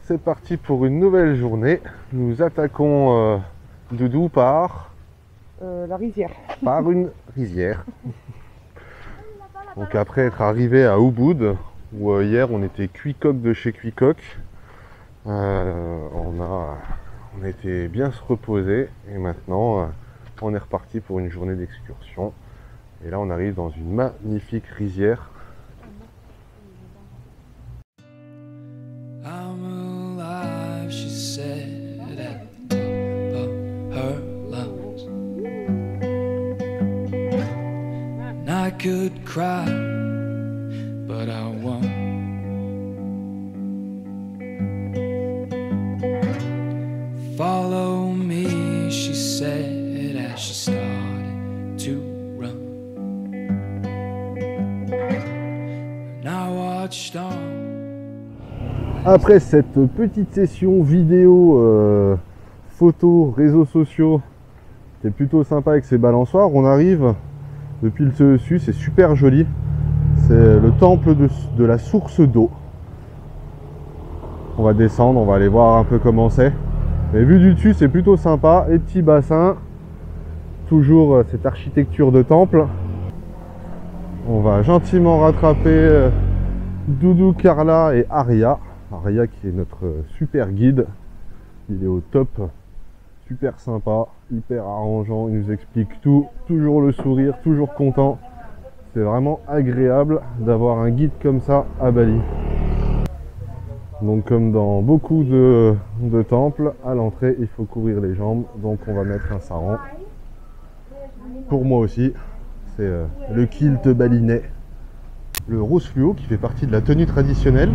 c'est parti pour une nouvelle journée. Nous attaquons Doudou par la rizière. Par une rizière. Donc après être arrivé à Ubud, où hier on était Cuicoq de chez Cuicoq, on a été bien se reposer et maintenant on est reparti pour une journée d'excursion. Et là on arrive dans une magnifique rizière. I'm alive, she said at the top of her lungs. And I could cry, but I won't. Follow me, she said as she started to run. And I watched on. Après cette petite session vidéo, photos, réseaux sociaux, c'était plutôt sympa avec ces balançoires, on arrive depuis le dessus, c'est super joli. C'est le temple de la source d'eau. On va descendre, on va aller voir un peu comment c'est. Mais vu du dessus, c'est plutôt sympa. Les petits bassins, toujours cette architecture de temple. On va gentiment rattraper Doudou, Carla et Aria. Aria qui est notre super guide. Il est au top, super sympa, hyper arrangeant, il nous explique tout, toujours le sourire, toujours content. C'est vraiment agréable d'avoir un guide comme ça à Bali. Donc comme dans beaucoup de temples, à l'entrée il faut couvrir les jambes, donc on va mettre un sarong. Pour moi aussi, c'est le kilt balinais. Le rose fluo qui fait partie de la tenue traditionnelle.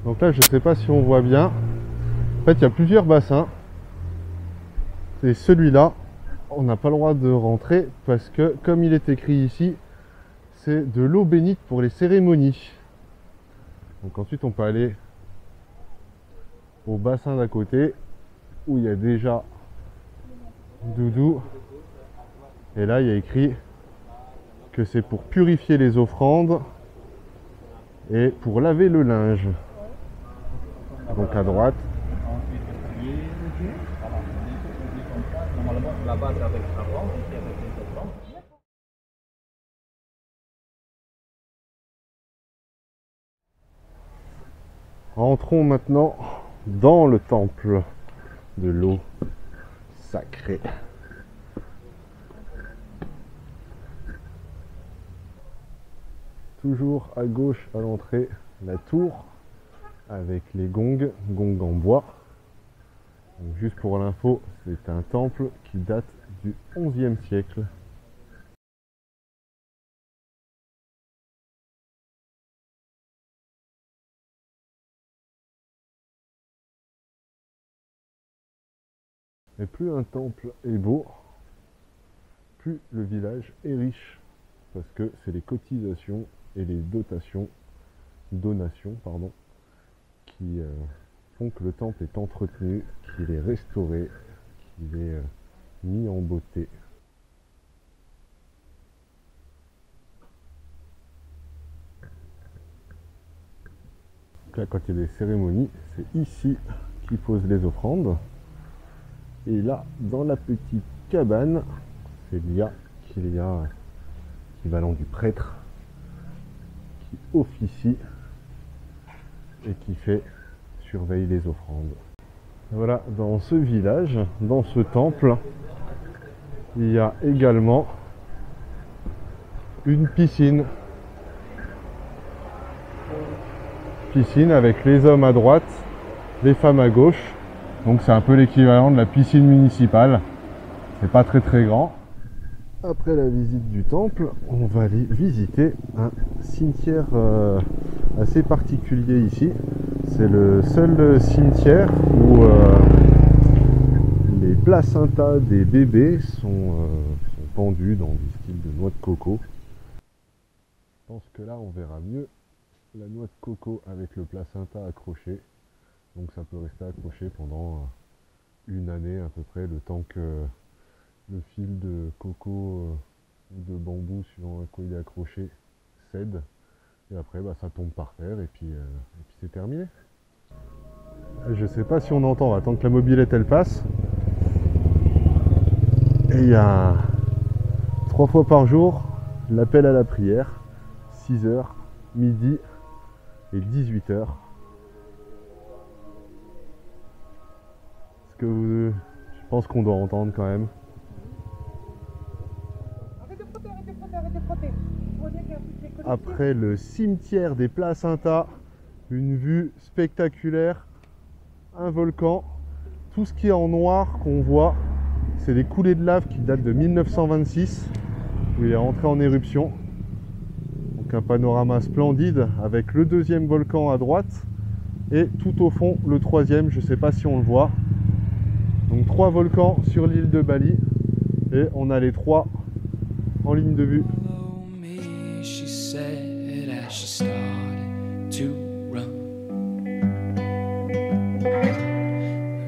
Donc là je ne sais pas si on voit bien. En fait il y a plusieurs bassins. Et celui-là, on n'a pas le droit de rentrer parce que comme il est écrit ici, c'est de l'eau bénite pour les cérémonies. Donc ensuite on peut aller au bassin d'à côté où il y a déjà Doudou. Et là il y a écrit que c'est pour purifier les offrandes et pour laver le linge. Donc à droite. Entrons maintenant dans le temple de l'eau sacrée. Toujours à gauche à l'entrée, la tour avec les gongs en bois. Donc juste pour l'info, c'est un temple qui date du XIe siècle. Et plus un temple est beau, plus le village est riche. Parce que c'est les cotisations et les donations, qui font que le temple est entretenu, qu'il est restauré, qu'il est mis en beauté. Donc là, quand il y a des cérémonies, c'est ici qu'ils posent les offrandes. Et là, dans la petite cabane, c'est là qu'il y a l'équivalent du prêtre qui officie et qui surveille les offrandes. Voilà, dans ce village, dans ce temple, il y a également une piscine. Piscine avec les hommes à droite, les femmes à gauche. Donc c'est un peu l'équivalent de la piscine municipale. C'est pas très grand. Après la visite du temple, on va aller visiter un cimetière assez particulier ici. C'est le seul cimetière où les placentas des bébés sont pendus dans du style de noix de coco. Je pense que là on verra mieux la noix de coco avec le placenta accroché. Donc ça peut rester accroché pendant une année à peu près, le temps que le fil de coco ou de bambou suivant à quoi il est accroché cède Et après, bah, ça tombe par terre et puis c'est terminé. Je sais pas si on entend, on va attendre que la mobilette elle passe. Et il y a 3 fois par jour l'appel à la prière, 6h, midi et 18h. Ce que je pense qu'on doit entendre quand même. Après le cimetière des Placentas, une vue spectaculaire, un volcan, tout ce qui est en noir qu'on voit, c'est des coulées de lave qui datent de 1926, où il est rentré en éruption. Donc un panorama splendide avec le deuxième volcan à droite et tout au fond le troisième, je ne sais pas si on le voit. Donc 3 volcans sur l'île de Bali et on a les 3 en ligne de vue. She said as she started to run.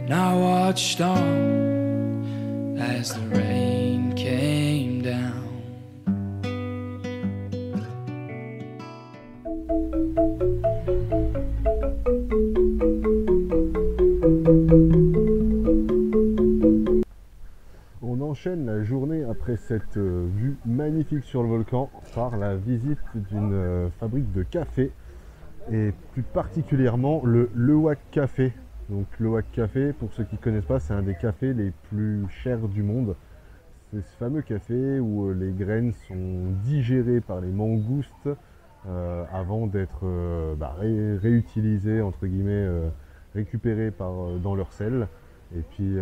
And I watched on as the rain came down. On enchaîne la journée après cette vue magnifique sur le volcan par la visite d'une fabrique de café et plus particulièrement le Lewak Café. Donc Lewak Café, pour ceux qui ne connaissent pas, c'est un des cafés les plus chers du monde. C'est ce fameux café où les graines sont digérées par les mangoustes avant d'être réutilisées, entre guillemets, récupérées dans leur sel. Et puis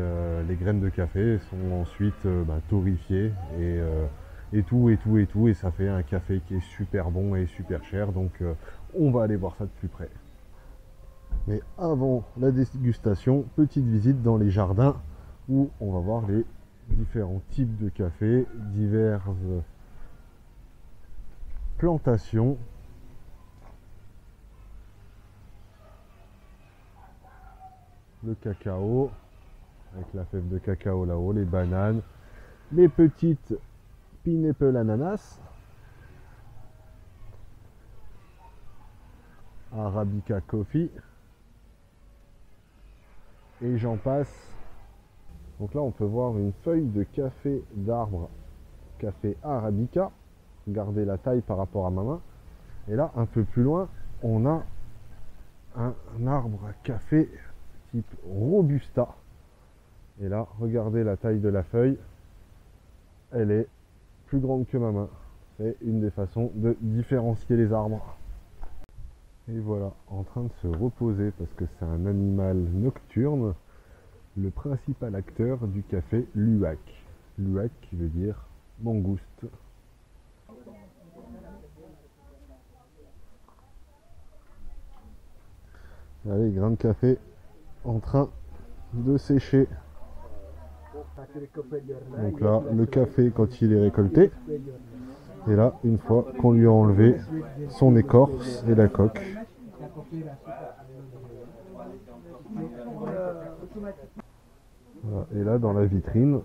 les graines de café sont ensuite torréfiées et tout, et ça fait un café qui est super bon et super cher. Donc on va aller voir ça de plus près. Mais avant la dégustation, petite visite dans les jardins où on va voir les différents types de café, diverses plantations. Le cacao, avec la fève de cacao là-haut, les bananes, les petites pineapple ananas, Arabica coffee, et j'en passe. Donc là on peut voir une feuille de café d'arbre, café Arabica, regardez la taille par rapport à ma main, et là un peu plus loin on a un arbre à café type Robusta. Et là, regardez la taille de la feuille, elle est plus grande que ma main. C'est une des façons de différencier les arbres. Et voilà, en train de se reposer parce que c'est un animal nocturne, le principal acteur du café Luwak. Luwak qui veut dire mangouste. Allez, grain de café en train de sécher. Donc là, le café quand il est récolté. Et là, une fois qu'on lui a enlevé son écorce et la coque. Voilà. Et là, dans la vitrine,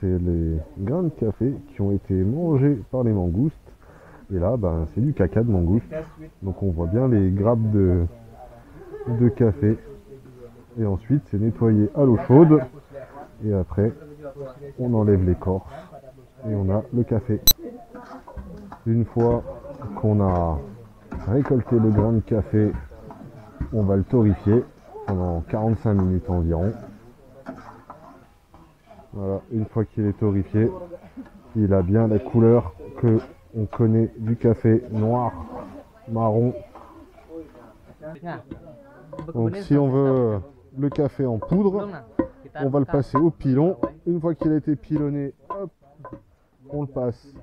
c'est les grains de café qui ont été mangés par les mangoustes. Et là, c'est du caca de mangouste. Donc on voit bien les grappes de café. Et ensuite, c'est nettoyé à l'eau chaude. Et après, on enlève l'écorce et on a le café. Une fois qu'on a récolté le grain de café, on va le torréfier pendant 45 minutes environ. Voilà, une fois qu'il est torréfié, il a bien la couleur que on connaît du café noir, marron. Donc si on veut le café en poudre, on va le passer au pilon. Une fois qu'il a été pilonné, hop, on le passe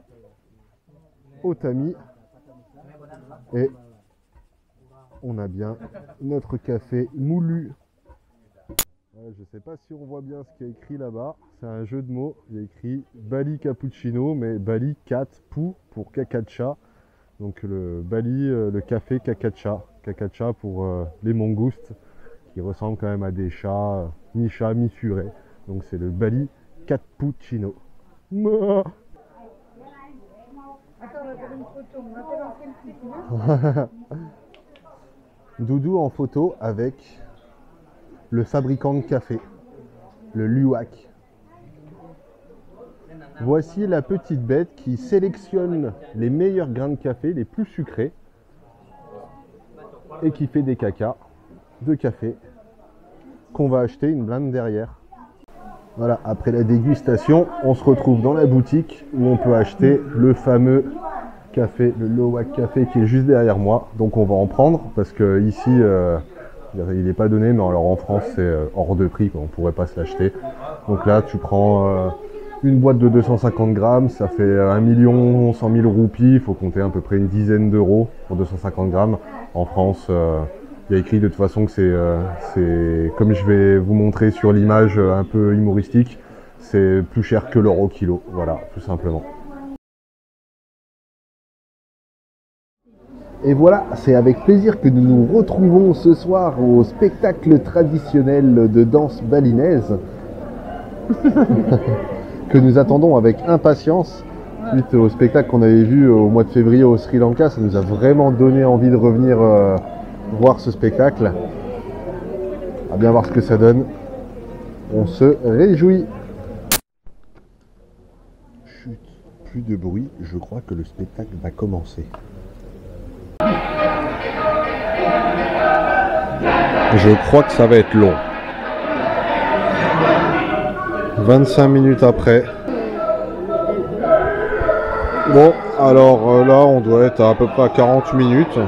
au tamis et on a bien notre café moulu. Je ne sais pas si on voit bien ce qui est écrit là-bas, c'est un jeu de mots. Il y a écrit Bali Cappuccino, mais Bali 4 pou pour cacacha. Donc le Bali, le café cacacha. Cacacha pour les mangoustes qui ressemblent quand même à des chats, mi-chat, mi-furet. Donc c'est le Bali Cappuccino. Doudou en photo avec le fabricant de café, le Luwak. Voici la petite bête qui sélectionne les meilleurs grains de café, les plus sucrés, et qui fait des cacas de café qu'on va acheter une blinde derrière. Voilà, après la dégustation, on se retrouve dans la boutique où on peut acheter le fameux café, le Luwak café qui est juste derrière moi. Donc on va en prendre parce que ici il n'est pas donné, mais alors en France c'est hors de prix, quoi. On ne pourrait pas se l'acheter. Donc là tu prends une boîte de 250 grammes, ça fait 1 100 000 roupies, il faut compter à peu près une dizaine d'euros pour 250 grammes. En France, il y a écrit de toute façon que c'est, comme je vais vous montrer sur l'image un peu humoristique, c'est plus cher que l'euro kilo, voilà, tout simplement. Et voilà, c'est avec plaisir que nous nous retrouvons ce soir au spectacle traditionnel de danse balinaise que nous attendons avec impatience. Suite au spectacle qu'on avait vu au mois de février au Sri Lanka, ça nous a vraiment donné envie de revenir voir ce spectacle. On va bien voir ce que ça donne. On se réjouit. Chut, plus de bruit, je crois que le spectacle va commencer. Je crois que ça va être long. 25 minutes après. Bon, alors là, on doit être à peu près à 40 minutes.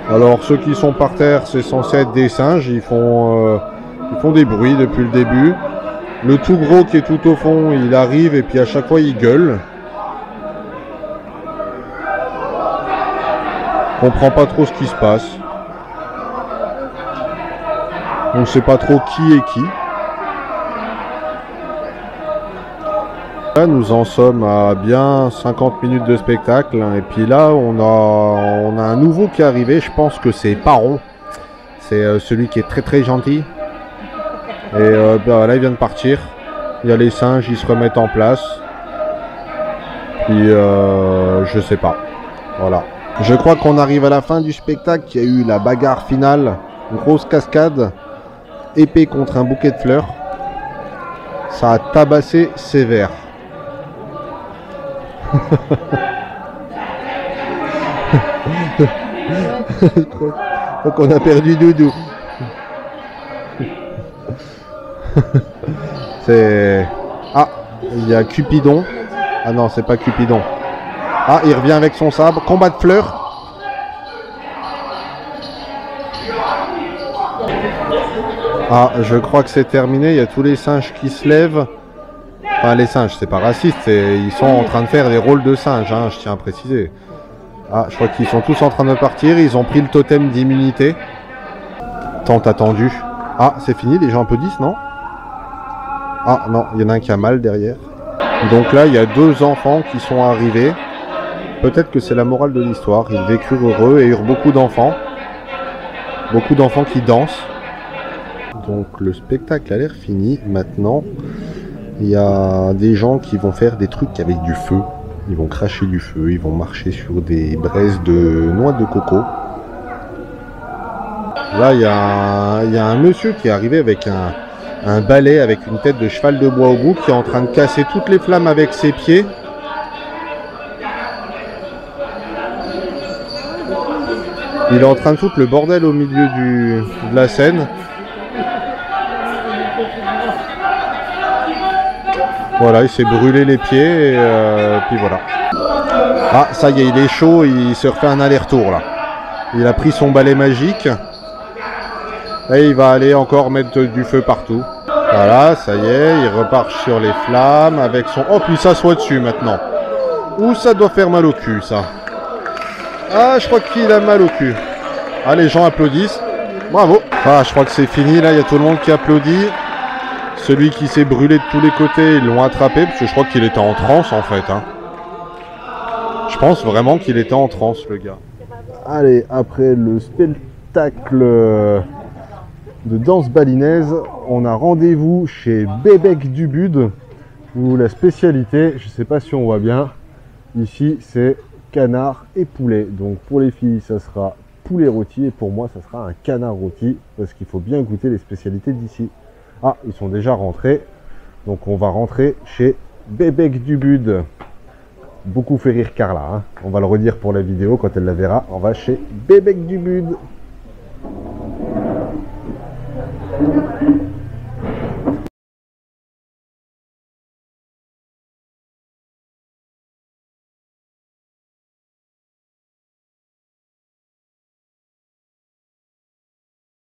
Alors, ceux qui sont par terre, c'est censé être des singes. Ils font des bruits depuis le début. Le tout gros qui est tout au fond, il arrive et puis à chaque fois, il gueule. On comprend pas trop ce qui se passe. On ne sait pas trop qui est qui. Là, nous en sommes à bien 50 minutes de spectacle. Et puis là, on a un nouveau qui est arrivé. Je pense que c'est Paron. C'est celui qui est très très gentil. Et là, il vient de partir. Il y a les singes, ils se remettent en place. Puis, je sais pas. Voilà. Je crois qu'on arrive à la fin du spectacle. Il y a eu la bagarre finale. Une grosse cascade. Épée contre un bouquet de fleurs. Ça a tabassé sévère. Donc on a perdu Doudou. C'est... Ah, il y a Cupidon. Ah non, c'est pas Cupidon. Ah, il revient avec son sabre. Combat de fleurs. Ah, je crois que c'est terminé. Il y a tous les singes qui se lèvent. Enfin, les singes, c'est pas raciste. Ils sont en train de faire des rôles de singes, hein, je tiens à préciser. Ah, je crois qu'ils sont tous en train de partir. Ils ont pris le totem d'immunité. Tant attendu. Ah, c'est fini, les gens applaudissent, non? Ah, non, il y en a un qui a mal derrière. Donc là, il y a 2 enfants qui sont arrivés. Peut-être que c'est la morale de l'histoire. Ils vécurent heureux et eurent beaucoup d'enfants. Beaucoup d'enfants qui dansent. Donc le spectacle a l'air fini. Maintenant, il y a des gens qui vont faire des trucs avec du feu. Ils vont cracher du feu, ils vont marcher sur des braises de noix de coco. Là, il y a un monsieur qui est arrivé avec un balai avec une tête de cheval de bois au bout, qui est en train de casser toutes les flammes avec ses pieds. Il est en train de foutre le bordel au milieu de la scène. Voilà, il s'est brûlé les pieds et puis voilà. Ah, ça y est, il est chaud, il se refait un aller-retour là. Il a pris son balai magique. Et il va aller encore mettre du feu partout. Voilà, ça y est, il repart sur les flammes avec son... Oh, puis il s'assoit dessus maintenant. Ouh, ça doit faire mal au cul, ça. Ah, je crois qu'il a mal au cul. Ah, les gens applaudissent. Bravo. Ah, je crois que c'est fini, là, il y a tout le monde qui applaudit. Celui qui s'est brûlé de tous les côtés, ils l'ont attrapé, parce que je crois qu'il était en transe, en fait. Hein. Je pense vraiment qu'il était en transe, le gars. Allez, après le spectacle de danse balinaise, on a rendez-vous chez Bébek du Bud, où la spécialité, je sais pas si on voit bien, Ici, c'est canard et poulet. Donc pour les filles, ça sera poulet rôti et pour moi, ça sera un canard rôti parce qu'il faut bien goûter les spécialités d'ici. Ah, ils sont déjà rentrés. Donc on va rentrer chez Bébek du Bud. Beaucoup fait rire Carla. Hein. On va le redire pour la vidéo quand elle la verra. On va chez Bébek du Bud.